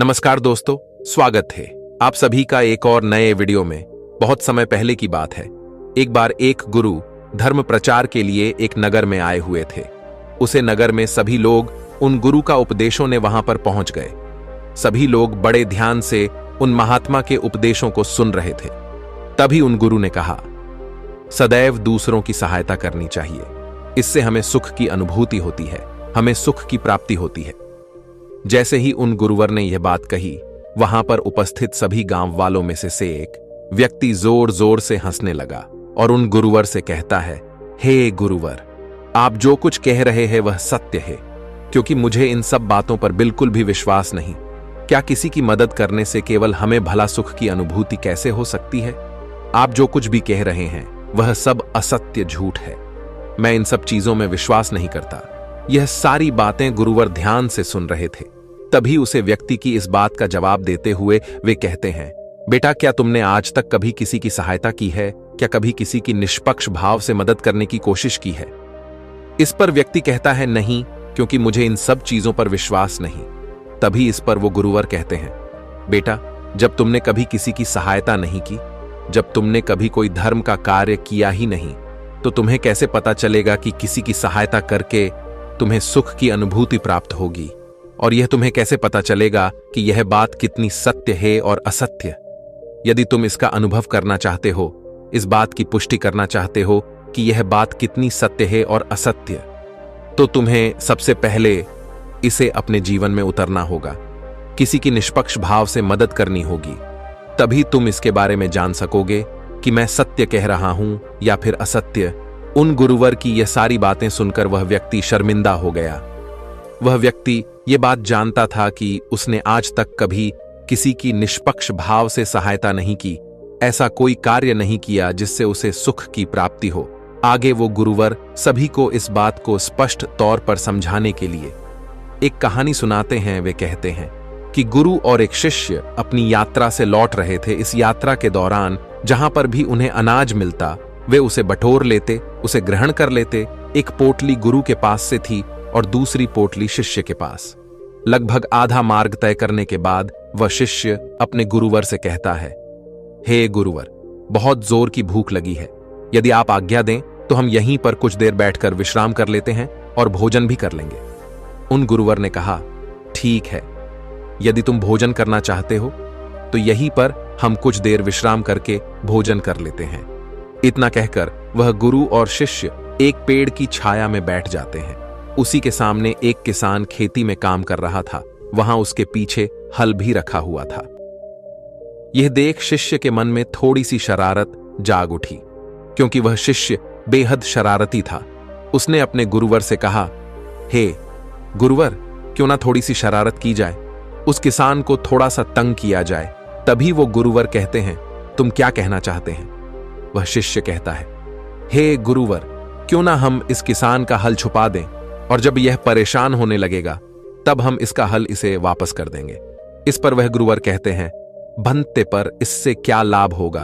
नमस्कार दोस्तों, स्वागत है आप सभी का एक और नए वीडियो में। बहुत समय पहले की बात है। एक बार एक गुरु धर्म प्रचार के लिए एक नगर में आए हुए थे। उसे नगर में सभी लोग उन गुरु का उपदेशों ने वहां पर पहुंच गए। सभी लोग बड़े ध्यान से उन महात्मा के उपदेशों को सुन रहे थे। तभी उन गुरु ने कहा, सदैव दूसरों की सहायता करनी चाहिए। इससे हमें सुख की अनुभूति होती है, हमें सुख की प्राप्ति होती है। जैसे ही उन गुरुवर ने यह बात कही, वहां पर उपस्थित सभी गांव वालों में से एक व्यक्ति जोर जोर से हंसने लगा और उन गुरुवर से कहता है, हे गुरुवर, आप जो कुछ कह रहे हैं वह सत्य है, क्योंकि मुझे इन सब बातों पर बिल्कुल भी विश्वास नहीं। क्या किसी की मदद करने से केवल हमें भला सुख की अनुभूति कैसे हो सकती है? आप जो कुछ भी कह रहे हैं वह सब असत्य, झूठ है। मैं इन सब चीजों में विश्वास नहीं करता। यह सारी बातें गुरुवर ध्यान से सुन रहे थे। तभी उसे व्यक्ति की इस बात का जवाब देते हुए वे कहते हैं, बेटा, क्या तुमने आज तक कभी किसी की सहायता की है? क्या कभी किसी की निष्पक्ष भाव से मदद करने की कोशिश की है? इस पर व्यक्ति कहता है, नहीं, क्योंकि मुझे इन सब चीजों पर विश्वास नहीं। तभी इस पर वो गुरुवर कहते हैं, बेटा, जब तुमने कभी किसी की सहायता नहीं की, जब तुमने कभी कोई धर्म का कार्य किया ही नहीं, तो तुम्हें कैसे पता चलेगा कि किसी की सहायता करके तुम्हें सुख की अनुभूति प्राप्त होगी? और यह तुम्हें कैसे पता चलेगा कि यह बात कितनी सत्य है और असत्य? यदि तुम इसका अनुभव करना चाहते हो, इस बात की पुष्टि करना चाहते हो कि यह बात कितनी सत्य है और असत्य, तो तुम्हें सबसे पहले इसे अपने जीवन में उतरना होगा। किसी की निष्पक्ष भाव से मदद करनी होगी। तभी तुम इसके बारे में जान सकोगे कि मैं सत्य कह रहा हूं या फिर असत्य। उन गुरुवर की यह सारी बातें सुनकर वह व्यक्ति शर्मिंदा हो गया। वह व्यक्ति ये बात जानता था कि उसने आज तक कभी किसी की निष्पक्ष भाव से सहायता नहीं की, ऐसा कोई कार्य नहीं किया जिससे उसे सुख की प्राप्ति हो। आगे वो गुरुवर सभी को इस बात को स्पष्ट तौर पर समझाने के लिए एक कहानी सुनाते हैं। वे कहते हैं कि गुरु और एक शिष्य अपनी यात्रा से लौट रहे थे। इस यात्रा के दौरान जहां पर भी उन्हें अनाज मिलता, वे उसे बटोर लेते, उसे ग्रहण कर लेते। एक पोटली गुरु के पास से थी और दूसरी पोटली शिष्य के पास। लगभग आधा मार्ग तय करने के बाद वह शिष्य अपने गुरुवर से कहता है, हे गुरुवर, बहुत जोर की भूख लगी है। यदि आप आज्ञा दें तो हम यहीं पर कुछ देर बैठकर विश्राम कर लेते हैं और भोजन भी कर लेंगे। उन गुरुवर ने कहा, ठीक है, यदि तुम भोजन करना चाहते हो तो यहीं पर हम कुछ देर विश्राम करके भोजन कर लेते हैं। इतना कहकर वह गुरु और शिष्य एक पेड़ की छाया में बैठ जाते हैं। उसी के सामने एक किसान खेती में काम कर रहा था। वहां उसके पीछे हल भी रखा हुआ था। यह देख शिष्य के मन में थोड़ी सी शरारत जाग उठी, क्योंकि वह शिष्य बेहद शरारती था। उसने अपने गुरुवर से कहा, हे गुरुवर, क्यों ना थोड़ी सी शरारत की जाए, उस किसान को थोड़ा सा तंग किया जाए। तभी वो गुरुवर कहते हैं, तुम क्या कहना चाहते हैं? वह शिष्य कहता है, हे गुरुवर, क्यों ना हम इस किसान का हल छुपा दें, और जब यह परेशान होने लगेगा तब हम इसका हल इसे वापस कर देंगे। इस पर वह गुरुवर कहते हैं, बनते पर इससे क्या लाभ होगा?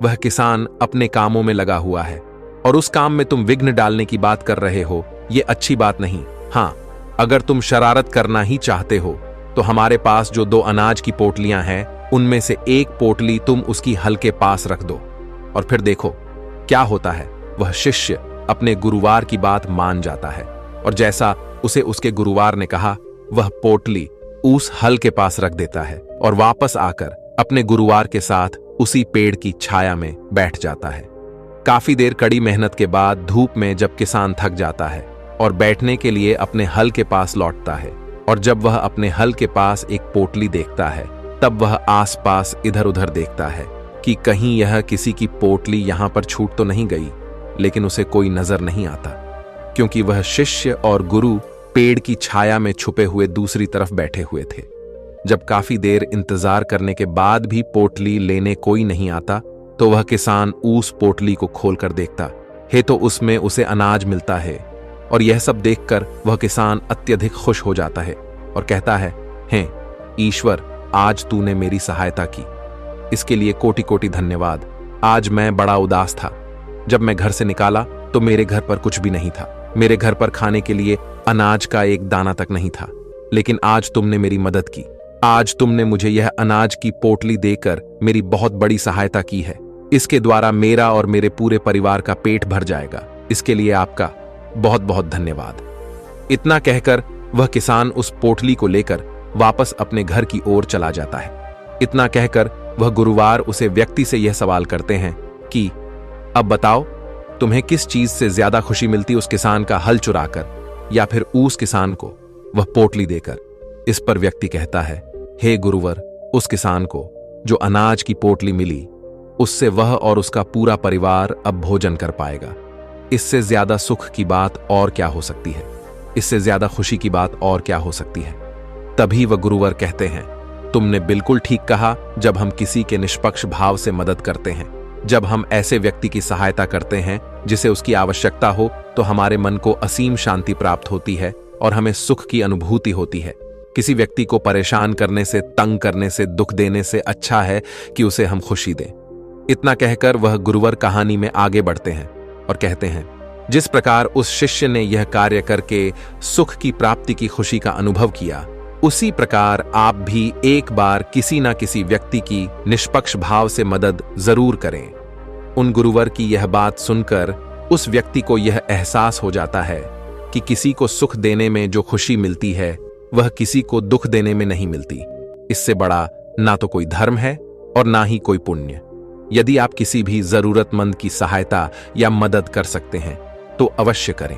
वह किसान अपने कामों में लगा हुआ है और उस काम में तुम विघ्न डालने की बात कर रहे हो। यह अच्छी बात नहीं। हाँ, अगर तुम शरारत करना ही चाहते हो तो हमारे पास जो 2 अनाज की पोटलियां हैं, उनमें से एक पोटली तुम उसकी हल के पास रख दो और फिर देखो क्या होता है। वह शिष्य अपने गुरुवार की बात मान जाता है और जैसा उसे उसके गुरुवार ने कहा, वह पोटली उस हल के पास रख देता है और वापस आकर अपने गुरुवार के साथ उसी पेड़ की छाया में बैठ जाता है। काफी देर कड़ी मेहनत के बाद धूप में जब किसान थक जाता है और बैठने के लिए अपने हल के पास लौटता है, और जब वह अपने हल के पास एक पोटली देखता है, तब वह आसपास इधर उधर देखता है कि कहीं यह किसी की पोटली यहां पर छूट तो नहीं गई। लेकिन उसे कोई नजर नहीं आता, क्योंकि वह शिष्य और गुरु पेड़ की छाया में छुपे हुए दूसरी तरफ बैठे हुए थे। जब काफी देर इंतजार करने के बाद भी पोटली लेने कोई नहीं आता, तो वह किसान उस पोटली को खोलकर देखता है तो उसमें उसे अनाज मिलता है। और यह सब देखकर वह किसान अत्यधिक खुश हो जाता है और कहता है, हे ईश्वर, आज तूने मेरी सहायता की, इसके लिए कोटि कोटि धन्यवाद। आज मैं बड़ा उदास था। जब मैं घर से निकाला तो मेरे घर पर कुछ भी नहीं था। मेरे घर पर खाने के लिए अनाज का एक दाना तक नहीं था, लेकिन आज तुमने मेरी मदद की। आज तुमने मुझे यह अनाज की पोटली देकर मेरी बहुत बड़ी सहायता की है। इसके द्वारा मेरा और मेरे पूरे परिवार का पेट भर जाएगा। इसके लिए आपका बहुत बहुत धन्यवाद। इतना कहकर वह किसान उस पोटली को लेकर वापस अपने घर की ओर चला जाता है। इतना कहकर वह गुरुवार उसे व्यक्ति से यह सवाल करते हैं कि अब बताओ, तुम्हें किस चीज से ज्यादा खुशी मिलती, उस किसान का हल चुराकर या फिर उस किसान को वह पोटली देकर? इस पर व्यक्ति कहता है, हे गुरुवर, उस किसान को जो अनाज की पोटली मिली, उससे वह और उसका पूरा परिवार अब भोजन कर पाएगा। इससे ज्यादा सुख की बात और क्या हो सकती है? इससे ज्यादा खुशी की बात और क्या हो सकती है? तभी वह गुरुवर कहते हैं, तुमने बिल्कुल ठीक कहा। जब हम किसी के निष्पक्ष भाव से मदद करते हैं, जब हम ऐसे व्यक्ति की सहायता करते हैं जिसे उसकी आवश्यकता हो, तो हमारे मन को असीम शांति प्राप्त होती है और हमें सुख की अनुभूति होती है। किसी व्यक्ति को परेशान करने से, तंग करने से, दुख देने से अच्छा है कि उसे हम खुशी दें। इतना कहकर वह गुरुवर कहानी में आगे बढ़ते हैं और कहते हैं, जिस प्रकार उस शिष्य ने यह कार्य करके सुख की प्राप्ति की खुशी का अनुभव किया, उसी प्रकार आप भी एक बार किसी न किसी व्यक्ति की निष्पक्ष भाव से मदद जरूर करें। उन गुरुवर की यह बात सुनकर उस व्यक्ति को यह एहसास हो जाता है कि किसी को सुख देने में जो खुशी मिलती है, वह किसी को दुख देने में नहीं मिलती। इससे बड़ा ना तो कोई धर्म है और ना ही कोई पुण्य। यदि आप किसी भी जरूरतमंद की सहायता या मदद कर सकते हैं तो अवश्य करें,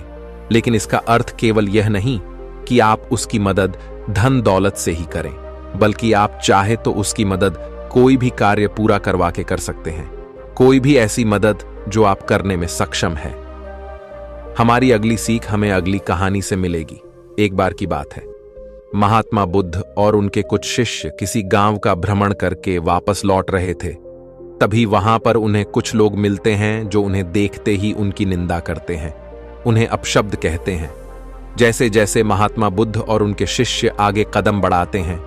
लेकिन इसका अर्थ केवल यह नहीं कि आप उसकी मदद धन दौलत से ही करें, बल्कि आप चाहे तो उसकी मदद कोई भी कार्य पूरा करवा के कर सकते हैं। कोई भी ऐसी मदद जो आप करने में सक्षम है। हमारी अगली सीख हमें अगली कहानी से मिलेगी। एक बार की बात है, महात्मा बुद्ध और उनके कुछ शिष्य किसी गांव का भ्रमण करके वापस लौट रहे थे। तभी वहां पर उन्हें कुछ लोग मिलते हैं जो उन्हें देखते ही उनकी निंदा करते हैं, उन्हें अपशब्द कहते हैं। जैसे जैसे महात्मा बुद्ध और उनके शिष्य आगे कदम बढ़ाते हैं,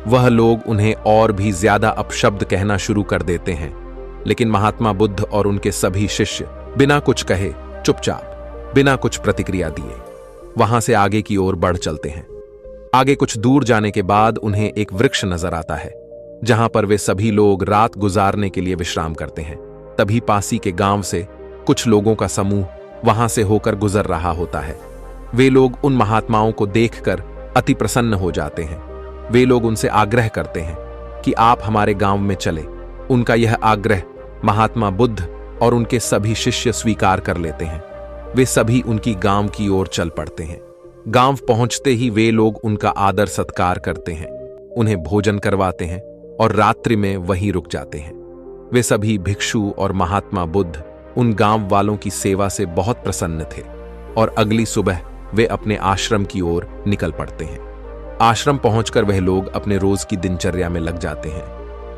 वह लोग उन्हें और भी ज्यादा अपशब्द कहना शुरू कर देते हैं। लेकिन महात्मा बुद्ध और उनके सभी शिष्य बिना कुछ कहे, चुपचाप, बिना कुछ प्रतिक्रिया दिए वहां से आगे की ओर बढ़ चलते हैं। आगे कुछ दूर जाने के बाद उन्हें एक वृक्ष नजर आता है, जहां पर वे सभी लोग रात गुजारने के लिए विश्राम करते हैं। तभी पासी के गांव से कुछ लोगों का समूह वहां से होकर गुजर रहा होता है। वे लोग उन महात्माओं को देखकर अति प्रसन्न हो जाते हैं। वे लोग उनसे आग्रह करते हैं कि आप हमारे गांव में चले। उनका यह आग्रह महात्मा बुद्ध और उनके सभी शिष्य स्वीकार कर लेते हैं। वे सभी उनकी गांव की ओर चल पड़ते हैं। गांव पहुंचते ही वे लोग उनका आदर सत्कार करते हैं, उन्हें भोजन करवाते हैं और रात्रि में वहीं रुक जाते हैं। वे सभी भिक्षु और महात्मा बुद्ध उन गांव वालों की सेवा से बहुत प्रसन्न थे और अगली सुबह वे अपने आश्रम की ओर निकल पड़ते हैं। आश्रम पहुंचकर वह लोग अपने रोज की दिनचर्या में लग जाते हैं।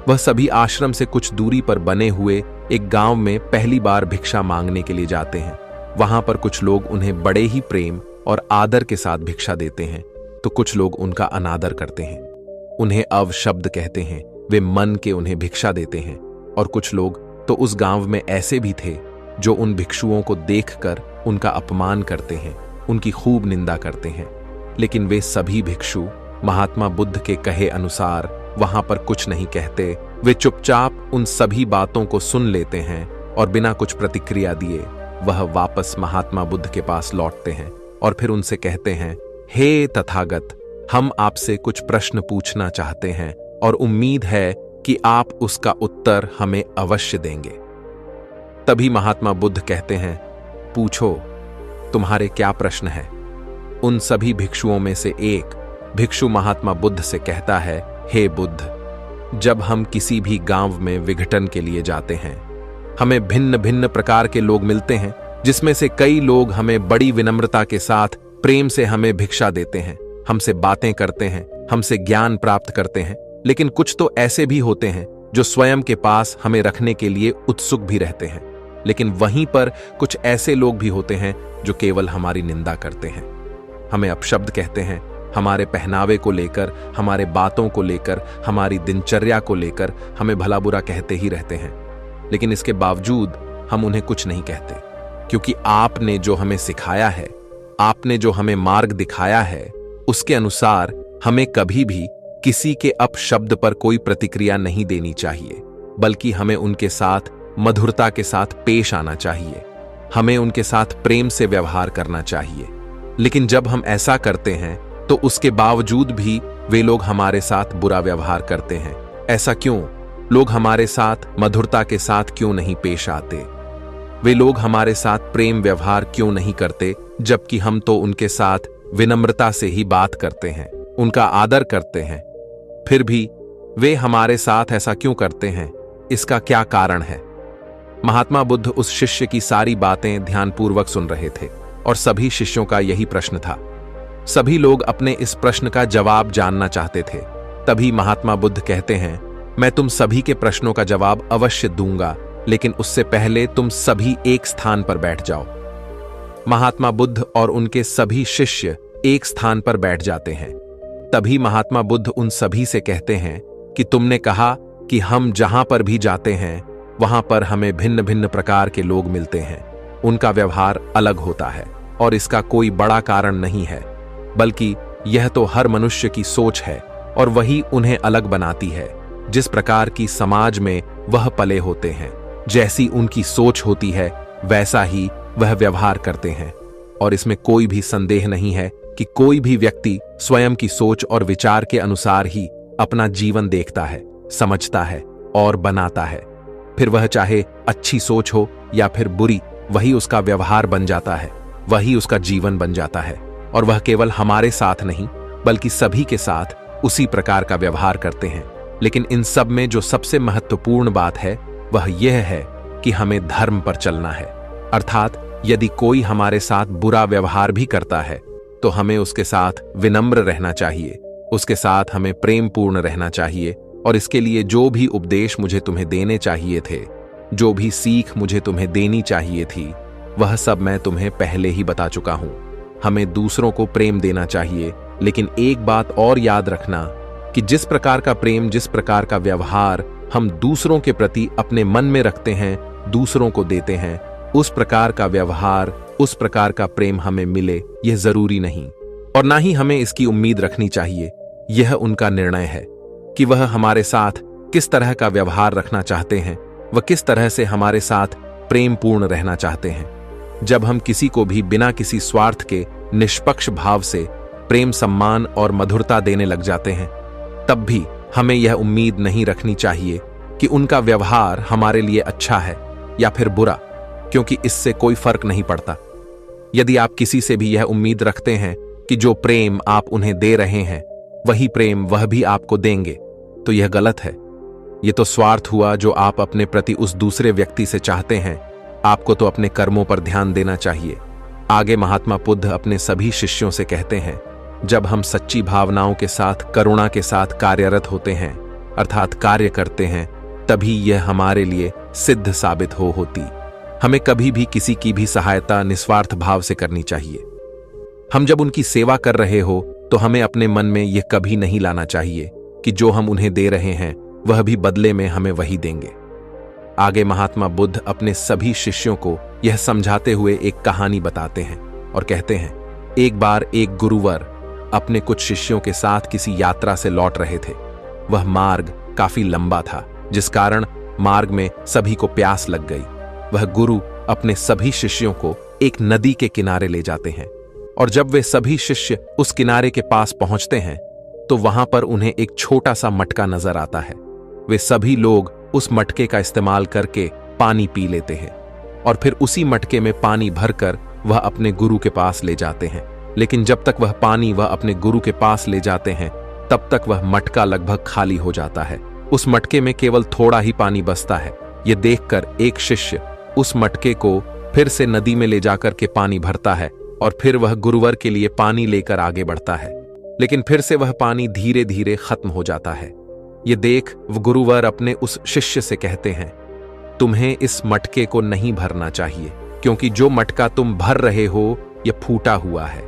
वह सभी आश्रम से कुछ दूरी पर बने हुए एक गांव में पहली बार भिक्षा मांगने के लिए जाते हैं। वहां पर कुछ लोग उन्हें बड़े ही प्रेम और आदर के साथ भिक्षा देते हैं, तो कुछ लोग उनका अनादर करते हैं, उन्हें अवशब्द कहते हैं। वे मन के उन्हें भिक्षा देते हैं। और कुछ लोग तो उस गांव में ऐसे भी थे जो उन भिक्षुओं को देखकर उनका अपमान करते हैं, उनकी खूब निंदा करते हैं। लेकिन वे सभी भिक्षु महात्मा बुद्ध के कहे अनुसार वहां पर कुछ नहीं कहते। वे चुपचाप उन सभी बातों को सुन लेते हैं और बिना कुछ प्रतिक्रिया दिए वह वापस महात्मा बुद्ध के पास लौटते हैं और फिर उनसे कहते हैं, हे तथागत, हम आपसे कुछ प्रश्न पूछना चाहते हैं और उम्मीद है कि आप उसका उत्तर हमें अवश्य देंगे। तभी महात्मा बुद्ध कहते हैं, पूछो, तुम्हारे क्या प्रश्न है? उन सभी भिक्षुओं में से एक भिक्षु महात्मा बुद्ध से कहता है, हे बुद्ध, जब हम किसी भी गांव में विघटन के लिए जाते हैं, हमें भिन्न भिन्न प्रकार के लोग मिलते हैं, जिसमें से कई लोग हमें बड़ी विनम्रता के साथ प्रेम से हमें भिक्षा देते हैं, हमसे बातें करते हैं, हमसे ज्ञान प्राप्त करते हैं। लेकिन कुछ तो ऐसे भी होते हैं जो स्वयं के पास हमें रखने के लिए उत्सुक भी रहते हैं। लेकिन वहीं पर कुछ ऐसे लोग भी होते हैं जो केवल हमारी निंदा करते हैं, हमें अपशब्द कहते हैं, हमारे पहनावे को लेकर, हमारे बातों को लेकर, हमारी दिनचर्या को लेकर हमें भला बुरा कहते ही रहते हैं। लेकिन इसके बावजूद हम उन्हें कुछ नहीं कहते, क्योंकि आपने जो हमें सिखाया है, आपने जो हमें मार्ग दिखाया है, उसके अनुसार हमें कभी भी किसी के अपशब्द पर कोई प्रतिक्रिया नहीं देनी चाहिए, बल्कि हमें उनके साथ मधुरता के साथ पेश आना चाहिए। हमें उनके साथ प्रेम से व्यवहार करना चाहिए। लेकिन जब हम ऐसा करते हैं तो उसके बावजूद भी वे लोग हमारे साथ बुरा व्यवहार करते हैं। ऐसा क्यों? लोग हमारे साथ मधुरता के साथ क्यों नहीं पेश आते? वे लोग हमारे साथ प्रेम व्यवहार क्यों नहीं करते, जबकि हम तो उनके साथ विनम्रता से ही बात करते हैं, उनका आदर करते हैं? फिर भी वे हमारे साथ ऐसा क्यों करते हैं? इसका क्या कारण है? महात्मा बुद्ध उस शिष्य की सारी बातें ध्यानपूर्वक सुन रहे थे और सभी शिष्यों का यही प्रश्न था। सभी लोग अपने इस प्रश्न का जवाब जानना चाहते थे। तभी महात्मा बुद्ध कहते हैं, मैं तुम सभी के प्रश्नों का जवाब अवश्य दूंगा, लेकिन उससे पहले तुम सभी एक स्थान पर बैठ जाओ। महात्मा बुद्ध और उनके सभी शिष्य एक स्थान पर बैठ जाते हैं। तभी महात्मा बुद्ध उन सभी से कहते हैं कि तुमने कहा कि हम जहां पर भी जाते हैं वहां पर हमें भिन्न भिन्न प्रकार के लोग मिलते हैं। उनका व्यवहार अलग होता है और इसका कोई बड़ा कारण नहीं है, बल्कि यह तो हर मनुष्य की सोच है और वही उन्हें अलग बनाती है। जिस प्रकार की समाज में वह पले होते हैं, जैसी उनकी सोच होती है, वैसा ही वह व्यवहार करते हैं। और इसमें कोई भी संदेह नहीं है कि कोई भी व्यक्ति स्वयं की सोच और विचार के अनुसार ही अपना जीवन देखता है, समझता है और बनाता है। फिर वह चाहे अच्छी सोच हो या फिर बुरी, वही उसका व्यवहार बन जाता है, वही उसका जीवन बन जाता है। और वह केवल हमारे साथ नहीं, बल्कि सभी के साथ उसी प्रकार का व्यवहार करते हैं। लेकिन इन सब में जो सबसे महत्वपूर्ण बात है वह यह है कि हमें धर्म पर चलना है। अर्थात यदि कोई हमारे साथ बुरा व्यवहार भी करता है तो हमें उसके साथ विनम्र रहना चाहिए, उसके साथ हमें प्रेम पूर्ण रहना चाहिए। और इसके लिए जो भी उपदेश मुझे तुम्हें देने चाहिए थे, जो भी सीख मुझे तुम्हें देनी चाहिए थी, वह सब मैं तुम्हें पहले ही बता चुका हूं। हमें दूसरों को प्रेम देना चाहिए, लेकिन एक बात और याद रखना कि जिस प्रकार का प्रेम, जिस प्रकार का व्यवहार हम दूसरों के प्रति अपने मन में रखते हैं, दूसरों को देते हैं, उस प्रकार का व्यवहार, उस प्रकार का प्रेम हमें मिले, यह जरूरी नहीं। और ना ही हमें इसकी उम्मीद रखनी चाहिए। यह उनका निर्णय है कि वह हमारे साथ किस तरह का व्यवहार रखना चाहते हैं, वह किस तरह से हमारे साथ प्रेम पूर्ण रहना चाहते हैं। जब हम किसी को भी बिना किसी स्वार्थ के निष्पक्ष भाव से प्रेम, सम्मान और मधुरता देने लग जाते हैं, तब भी हमें यह उम्मीद नहीं रखनी चाहिए कि उनका व्यवहार हमारे लिए अच्छा है या फिर बुरा, क्योंकि इससे कोई फर्क नहीं पड़ता। यदि आप किसी से भी यह उम्मीद रखते हैं कि जो प्रेम आप उन्हें दे रहे हैं वही प्रेम वह भी आपको देंगे, तो यह गलत है। यह तो स्वार्थ हुआ जो आप अपने प्रति उस दूसरे व्यक्ति से चाहते हैं। आपको तो अपने कर्मों पर ध्यान देना चाहिए। आगे महात्मा बुद्ध अपने सभी शिष्यों से कहते हैं, जब हम सच्ची भावनाओं के साथ, करुणा के साथ कार्यरत होते हैं, अर्थात कार्य करते हैं, तभी यह हमारे लिए सिद्ध साबित होती। हमें कभी भी किसी की भी सहायता निस्वार्थ भाव से करनी चाहिए। हम जब उनकी सेवा कर रहे हो तो हमें अपने मन में यह कभी नहीं लाना चाहिए कि जो हम उन्हें दे रहे हैं वह भी बदले में हमें वही देंगे। आगे महात्मा बुद्ध अपने सभी शिष्यों को यह समझाते हुए एक कहानी बताते हैं और कहते हैं, एक बार एक गुरुवर अपने कुछ शिष्यों के साथ किसी यात्रा से लौट रहे थे। वह मार्ग काफी लंबा था, जिस कारण मार्ग में सभी को प्यास लग गई। वह गुरु अपने सभी शिष्यों को एक नदी के किनारे ले जाते हैं और जब वे सभी शिष्य उस किनारे के पास पहुंचते हैं तो वहां पर उन्हें एक छोटा सा मटका नजर आता है। वे सभी लोग उस मटके का इस्तेमाल करके पानी पी लेते हैं और फिर उसी मटके में पानी भरकर वह अपने गुरु के पास ले जाते हैं। लेकिन जब तक वह पानी वह अपने गुरु के पास ले जाते हैं तब तक वह मटका लगभग खाली हो जाता है। उस मटके में केवल थोड़ा ही पानी बचता है। यह देखकर एक शिष्य उस मटके को फिर से नदी में ले जाकर के पानी भरता है और फिर वह गुरुवर के लिए पानी लेकर आगे बढ़ता है, लेकिन फिर से वह पानी धीरे धीरे खत्म हो जाता है। ये देख वह गुरुवर अपने उस शिष्य से कहते हैं, तुम्हें इस मटके को नहीं भरना चाहिए, क्योंकि जो मटका तुम भर रहे हो यह फूटा हुआ है।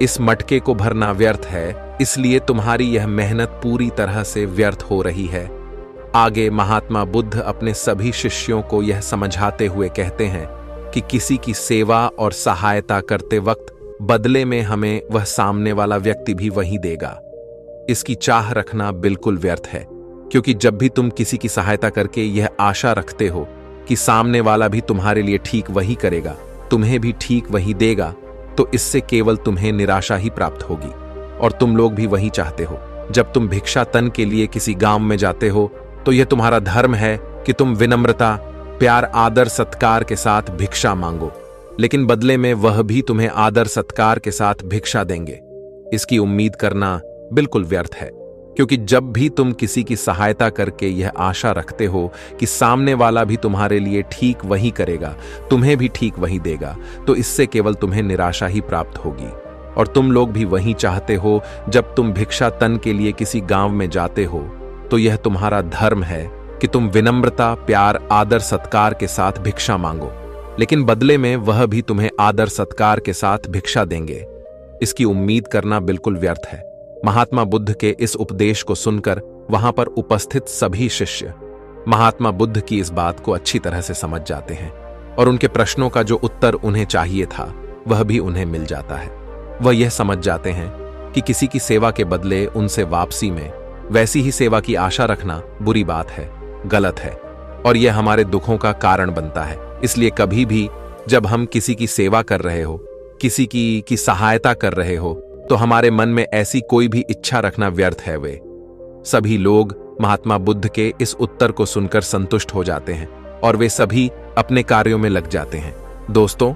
इस मटके को भरना व्यर्थ है, इसलिए तुम्हारी यह मेहनत पूरी तरह से व्यर्थ हो रही है। आगे महात्मा बुद्ध अपने सभी शिष्यों को यह समझाते हुए कहते हैं कि किसी की सेवा और सहायता करते वक्त बदले में हमें वह सामने वाला व्यक्ति भी वही देगा। इसकी चाह रखना बिल्कुल व्यर्थ है, क्योंकि जब भी तुम किसी की सहायता करके यह आशा रखते हो कि सामने वाला भी तुम्हारे लिए ठीक वही करेगा, तुम्हें भी ठीक वही देगा, तो इससे केवल तुम्हें निराशा ही प्राप्त होगी। और तुम लोग भी वही चाहते हो। जब तुम भिक्षाटन के लिए किसी गांव में जाते हो तो यह तुम्हारा धर्म है कि तुम विनम्रता, प्यार, आदर, सत्कार के साथ भिक्षा मांगो, लेकिन बदले में वह भी तुम्हें आदर सत्कार के साथ भिक्षा देंगे। इसकी उम्मीद करना बिल्कुल व्यर्थ है, क्योंकि जब भी तुम किसी की सहायता करके यह आशा रखते हो कि सामने वाला भी तुम्हारे लिए ठीक वही करेगा, तुम्हें भी ठीक वही देगा, तो इससे केवल तुम्हें निराशा ही प्राप्त होगी। और तुम लोग भी वही चाहते हो। जब तुम भिक्षाटन के लिए किसी गांव में जाते हो तो यह तुम्हारा धर्म है कि तुम विनम्रता, प्यार, आदर, सत्कार के साथ भिक्षा मांगो, लेकिन बदले में वह भी तुम्हें आदर सत्कार के साथ भिक्षा देंगे। इसकी उम्मीद करना बिल्कुल व्यर्थ है। महात्मा बुद्ध के इस उपदेश को सुनकर वहां पर उपस्थित सभी शिष्य महात्मा बुद्ध की इस बात को अच्छी तरह से समझ जाते हैं और उनके प्रश्नों का जो उत्तर उन्हें चाहिए था वह भी उन्हें मिल जाता है। वह यह समझ जाते हैं कि किसी की सेवा के बदले उनसे वापसी में वैसी ही सेवा की आशा रखना बुरी बात है, गलत है, और यह हमारे दुखों का कारण बनता है। इसलिए कभी भी जब हम किसी की सेवा कर रहे हो, किसी की सहायता कर रहे हो, तो हमारे मन में ऐसी कोई भी इच्छा रखना व्यर्थ है। वे सभी लोग महात्मा बुद्ध के इस उत्तर को सुनकर संतुष्ट हो जाते हैं और वे सभी अपने कार्यों में लग जाते हैं। दोस्तों,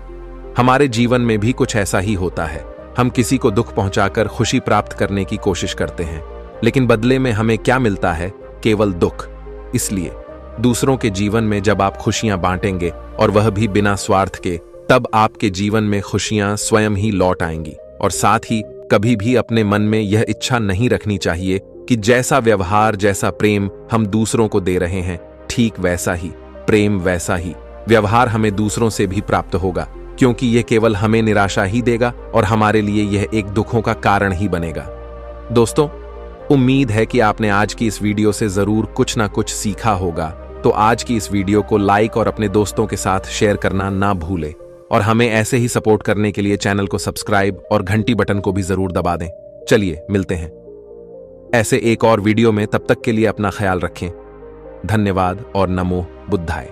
हमारे जीवन में भी कुछ ऐसा ही होता है। हम किसी को दुख पहुंचाकर खुशी प्राप्त करने की कोशिश करते हैं, लेकिन बदले में हमें क्या मिलता है? केवल दुख। इसलिए दूसरों के जीवन में जब आप खुशियां बांटेंगे और वह भी बिना स्वार्थ के, तब आपके जीवन में खुशियां स्वयं ही लौट आएंगी। और साथ ही कभी भी अपने मन में यह इच्छा नहीं रखनी चाहिए कि जैसा व्यवहार, जैसा प्रेम हम दूसरों को दे रहे हैं, ठीक वैसा ही प्रेम, वैसा ही व्यवहार हमें दूसरों से भी प्राप्त होगा, क्योंकि यह केवल हमें निराशा ही देगा और हमारे लिए यह एक दुखों का कारण ही बनेगा। दोस्तों, उम्मीद है कि आपने आज की इस वीडियो से जरूर कुछ ना कुछ सीखा होगा। तो आज की इस वीडियो को लाइक और अपने दोस्तों के साथ शेयर करना ना भूलें, और हमें ऐसे ही सपोर्ट करने के लिए चैनल को सब्सक्राइब और घंटी बटन को भी जरूर दबा दें। चलिए मिलते हैं ऐसे एक और वीडियो में। तब तक के लिए अपना ख्याल रखें। धन्यवाद और नमो बुद्धाय।